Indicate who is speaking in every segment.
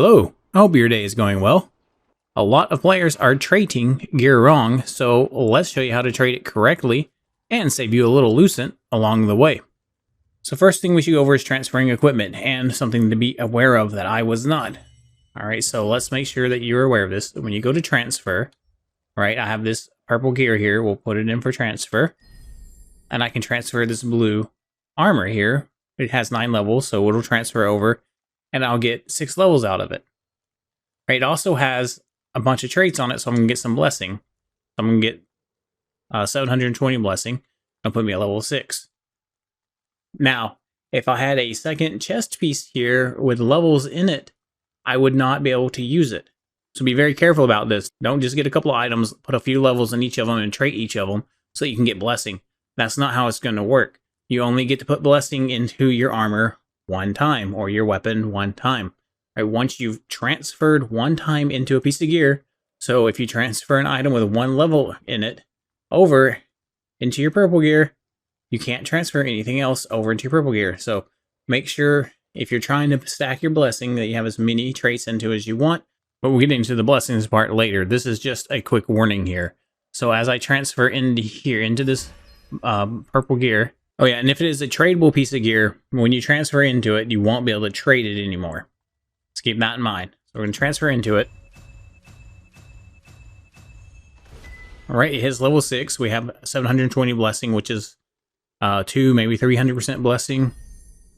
Speaker 1: Hello, I hope your day is going well. A lot of players are trading gear wrong, so let's show you how to trade it correctly and save you a little Lucent along the way. So first thing we should go over is transferring equipment, and something to be aware of that I was not. Alright, so let's make sure that you're aware of this. When you go to transfer, right, I have this purple gear here, we'll put it in for transfer. And I can transfer this blue armor here. It has 9 levels, so it'll transfer over, and I'll get 6 levels out of it. Right, it also has a bunch of traits on it, so I'm going to get some blessing. I'm going to get 720 blessing. That'll put me at level 6. Now, if I had a second chest piece here with levels in it, I would not be able to use it. So be very careful about this. Don't just get a couple of items, put a few levels in each of them and trait each of them so that you can get blessing. That's not how it's going to work. You only get to put blessing into your armor one time, or your weapon one time. Right, once you've transferred one time into a piece of gear, so if you transfer an item with 1 level in it over into your purple gear, you can't transfer anything else over into your purple gear. So make sure if you're trying to stack your blessing that you have as many traits into as you want. But we'll get into the blessings part later. This is just a quick warning here. So as I transfer into here, into this purple gear, oh yeah, and if it is a tradable piece of gear, when you transfer into it, you won't be able to trade it anymore. Let's keep that in mind. So we're going to transfer into it. Alright, it hits level 6. We have 720 blessing, which is 2, maybe 300% blessing.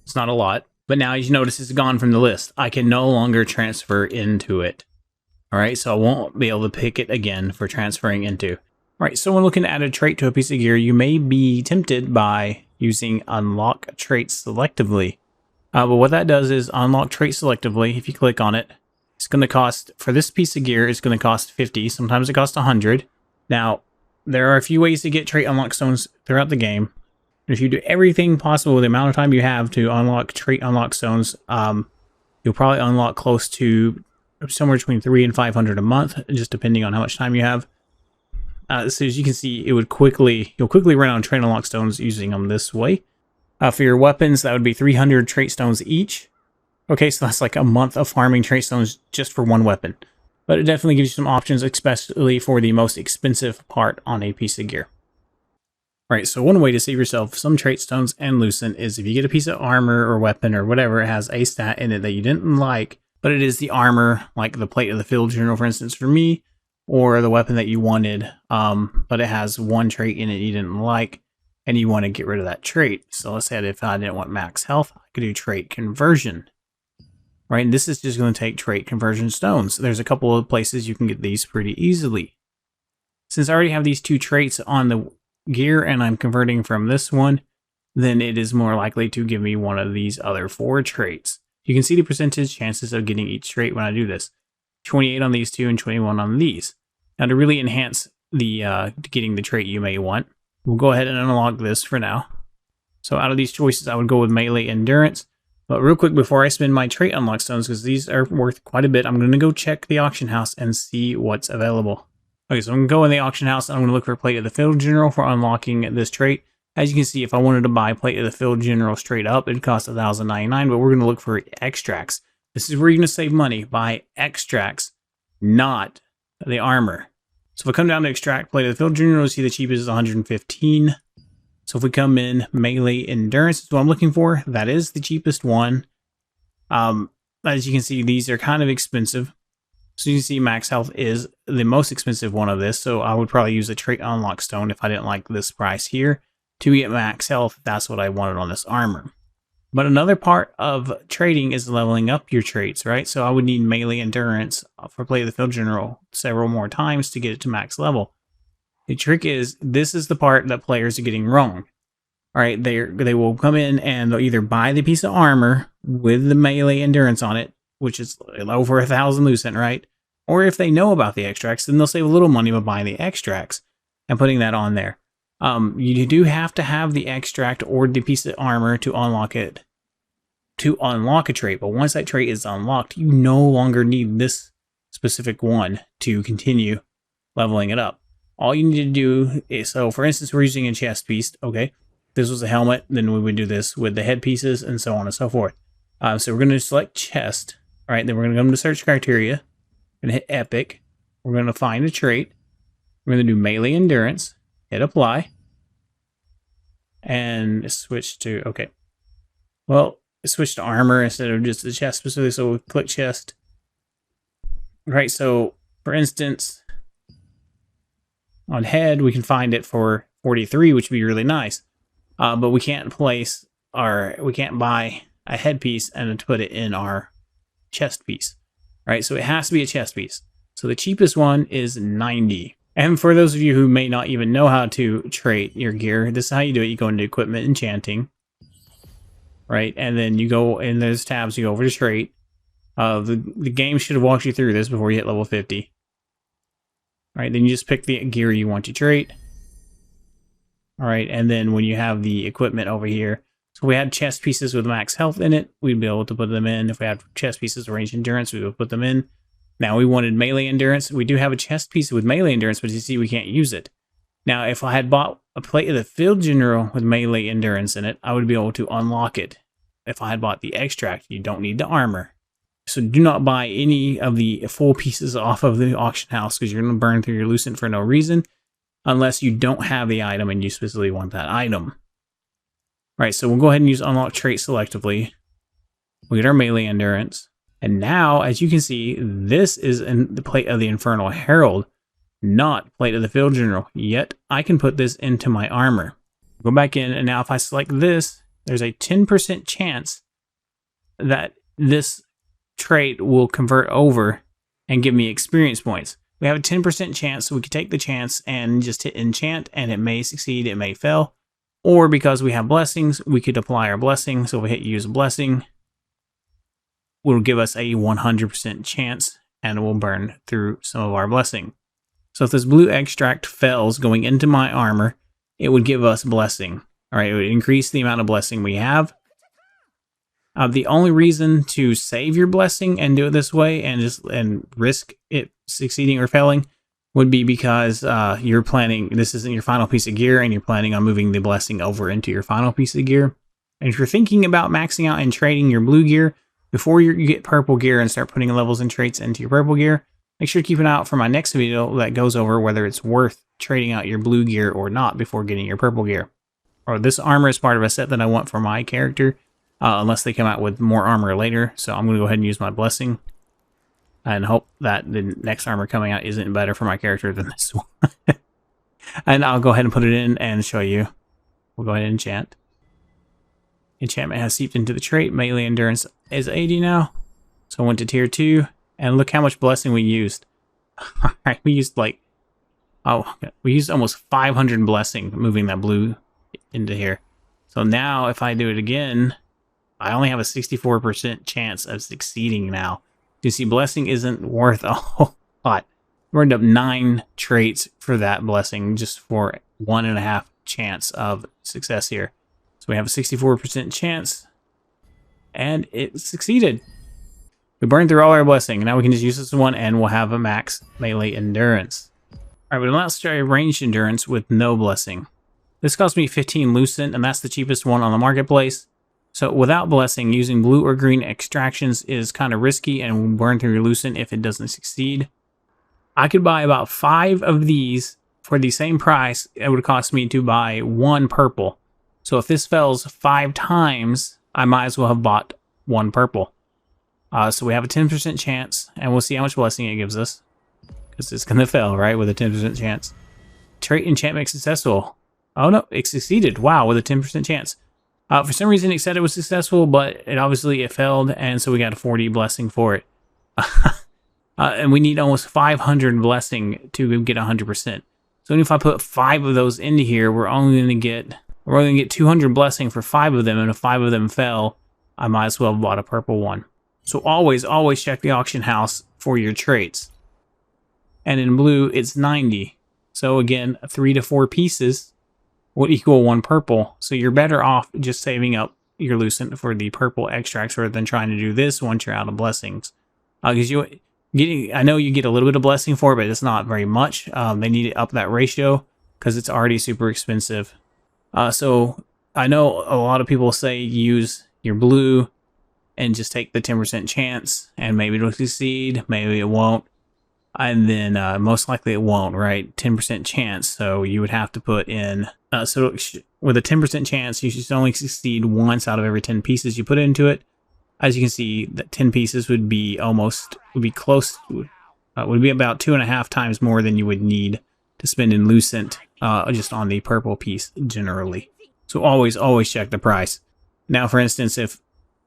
Speaker 1: It's not a lot. But now, as you notice, it's gone from the list. I can no longer transfer into it. Alright, so I won't be able to pick it again for transferring into. Alright, so when looking to add a trait to a piece of gear, you may be tempted by using unlock traits selectively. But what that does is unlock trait selectively. If you click on it, it's going to cost, for this piece of gear, it's going to cost 50. Sometimes it costs 100. Now, there are a few ways to get trait unlock stones throughout the game. If you do everything possible with the amount of time you have to unlock trait unlock stones, you'll probably unlock close to somewhere between 300 and 500 a month, just depending on how much time you have. So as you can see, you'll quickly run out of trait unlock stones using them this way. For your weapons, that would be 300 trait stones each. Okay, so that's like a month of farming trait stones just for one weapon. But it definitely gives you some options, especially for the most expensive part on a piece of gear. Right, so one way to save yourself some trait stones and Lucent is if you get a piece of armor or weapon or whatever, it has a stat in it that you didn't like, but it is the armor, like the plate of the field general, for instance, for me, or the weapon that you wanted, but it has one trait in it you didn't like, and you want to get rid of that trait. So let's say if I didn't want max health, I could do trait conversion. Right, and this is just going to take trait conversion stones. There's a couple of places you can get these pretty easily. Since I already have these 2 traits on the gear and I'm converting from this one, then it is more likely to give me one of these other 4 traits. You can see the percentage chances of getting each trait when I do this. 28 on these 2 and 21 on these. Now to really enhance the getting the trait you may want, we'll go ahead and unlock this for now. So out of these choices, I would go with melee endurance. But real quick, before I spend my trait unlock stones, because these are worth quite a bit, I'm going to go check the auction house and see what's available. Okay, so I'm going to go in the auction house and I'm going to look for Plate of the Field General for unlocking this trait. As you can see, if I wanted to buy Plate of the Field General straight up, it'd cost $1,099, but we're going to look for extracts. This is where you're going to save money. Buy extracts, not the armor. So if I come down to extract Plate of the Field General, you'll see the cheapest is 115. So if we come in melee endurance is what I'm looking for. That is the cheapest one. As you can see, these are kind of expensive. So you can see max health is the most expensive one of this. So I would probably use a trait unlock stone if I didn't like this price here to get max health. That's what I wanted on this armor. But another part of trading is leveling up your traits, right? So I would need melee endurance for Play of the Field General several more times to get it to max level. The trick is, this is the part that players are getting wrong. All right, they will come in and they'll either buy the piece of armor with the melee endurance on it, which is over 1,000 Lucent, right? Or if they know about the extracts, then they'll save a little money by buying the extracts and putting that on there. You do have to have the extract or the piece of armor to unlock it, to unlock a trait. But once that trait is unlocked, you no longer need this specific one to continue leveling it up. All you need to do is, so for instance, we're using a chest piece. Okay, this was a helmet, then we would do this with the headpieces and so on and so forth. So we're going to select chest. All right, then we're going to come to search criteria. We're going to hit epic. We're going to find a trait. We're going to do melee endurance. Hit apply. And switch to, okay. Well, it switched to armor instead of just the chest specifically, so we'll click chest. Right, so for instance, on head, we can find it for 43, which would be really nice. But we can't we can't buy a headpiece and put it in our chest piece. Right, so it has to be a chest piece. So the cheapest one is 90. And for those of you who may not even know how to trait your gear, this is how you do it. You go into equipment, enchanting, right? And then you go in those tabs, you go over to trait. The game should have walked you through this before you hit level 50. All right, then you just pick the gear you want to trait. All right, and then when you have the equipment over here, so we had chest pieces with max health in it, we'd be able to put them in. If we had chest pieces with range endurance, we would put them in. Now we wanted melee endurance. We do have a chest piece with melee endurance, but you see we can't use it. Now, if I had bought a plate of the field general with melee endurance in it, I would be able to unlock it. If I had bought the extract, you don't need the armor. So do not buy any of the full pieces off of the auction house because you're going to burn through your Lucent for no reason unless you don't have the item and you specifically want that item. All right, so we'll go ahead and use unlock trait selectively. We get our melee endurance. And now, as you can see, this is in the plate of the Infernal Herald, not plate of the Field General. Yet, I can put this into my armor. Go back in, and now if I select this, there's a 10% chance that this trait will convert over and give me experience points. We have a 10% chance, so we could take the chance and just hit enchant, and it may succeed, it may fail. Or because we have blessings, we could apply our blessing. So if we hit use blessing, will give us a 100% chance and it will burn through some of our blessing. So if this blue extract fails going into my armor, it would give us blessing. All right, it would increase the amount of blessing we have. The only reason to save your blessing and do it this way and risk it succeeding or failing would be because you're planning, this isn't your final piece of gear and you're planning on moving the blessing over into your final piece of gear. And if you're thinking about maxing out and trading your blue gear, before you get purple gear and start putting levels and traits into your purple gear, make sure to keep an eye out for my next video that goes over whether it's worth trading out your blue gear or not before getting your purple gear. Or this armor is part of a set that I want for my character, unless they come out with more armor later. So I'm going to go ahead and use my blessing and hope that the next armor coming out isn't better for my character than this one. And I'll go ahead and put it in and show you. We'll go ahead and enchant. Enchantment has seeped into the trait. Melee endurance is 80 now. So I went to tier 2. And look how much blessing we used. Alright, we used like... Oh, we used almost 500 blessing moving that blue into here. So now if I do it again, I only have a 64% chance of succeeding now. You see, blessing isn't worth a whole lot. We're end up 9 traits for that blessing just for 1.5 chance of success here. So we have a 64% chance, and it succeeded. We burned through all our blessing. Now we can just use this one, and we'll have a max melee endurance. All right, but let's try ranged endurance with no blessing. This cost me 15 Lucent, and that's the cheapest one on the marketplace. So without blessing, using blue or green extractions is kind of risky and will burn through your Lucent if it doesn't succeed. I could buy about 5 of these for the same price. It would cost me to buy 1 purple. So if this fails 5 times, I might as well have bought 1 purple. So we have a 10% chance, and we'll see how much blessing it gives us. Because it's going to fail, right, with a 10% chance. Trait enchantment successful. Oh no, it succeeded. Wow, with a 10% chance. For some reason it said it was successful, but it failed, and so we got a 40 blessing for it. And we need almost 500 blessing to get 100%. So if I put 5 of those into here, we're only going to get 200 blessing for 5 of them, and if 5 of them fail, I might as well have bought a purple one. So always check the auction house for your traits. And in blue, it's 90. So again, 3 to 4 pieces will equal 1 purple. So you're better off just saving up your Lucent for the purple extracts rather than trying to do this once you're out of blessings. Because I know you get a little bit of blessing for it, but it's not very much. They need to up that ratio because it's already super expensive. So I know a lot of people say use your blue and just take the 10% chance, and maybe it'll succeed, maybe it won't. And then most likely it won't, right? 10% chance. So you would have to put in, so with a 10% chance, you should only succeed once out of every 10 pieces you put into it. As you can see, that 10 pieces would be close, would be about 2.5 times more than you would need to spend in Lucent, just on the purple piece generally. So always check the price. Now, for instance, if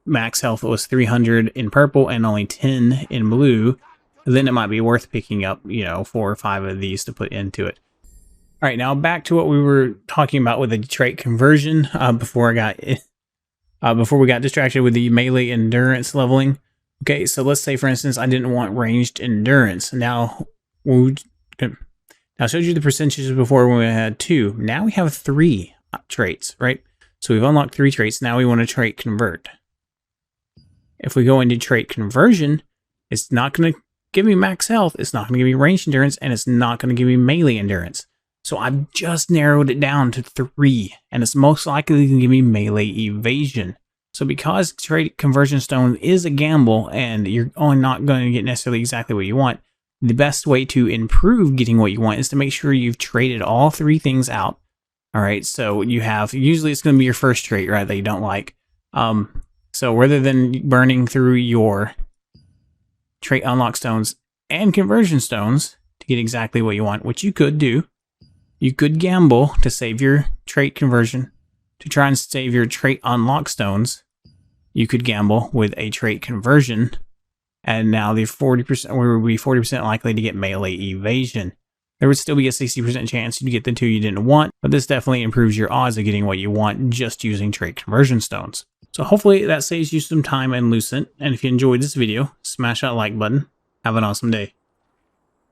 Speaker 1: max health was 300 in purple and only 10 in blue, then it might be worth picking up, 4 or 5 of these to put into it. All right, now back to what we were talking about with the trait conversion before we got distracted with the melee endurance leveling. Okay, so let's say, for instance, I didn't want ranged endurance. Now, I showed you the percentages before when we had 2. Now we have 3 traits, right? So we've unlocked 3 traits. Now we want to trait convert. If we go into trait conversion, it's not going to give me max health, it's not going to give me ranged endurance, and it's not going to give me melee endurance. So I've just narrowed it down to 3, and it's most likely going to give me melee evasion. So because trait conversion stone is a gamble, and you're not going to get necessarily exactly what you want, the best way to improve getting what you want is to make sure you've traded all 3 things out. All right, so you have, usually it's going to be your first trait, right, that you don't like. So rather than burning through your trait unlock stones and conversion stones to get exactly what you want, which you could do, you could gamble to save your trait conversion, to try and save your trait unlock stones. You could gamble with a trait conversion, and now the 40% would be 40% likely to get melee evasion. There would still be a 60% chance you'd get the 2 you didn't want, but this definitely improves your odds of getting what you want just using trait conversion stones. So hopefully that saves you some time and Lucent, and if you enjoyed this video, smash that like button. Have an awesome day.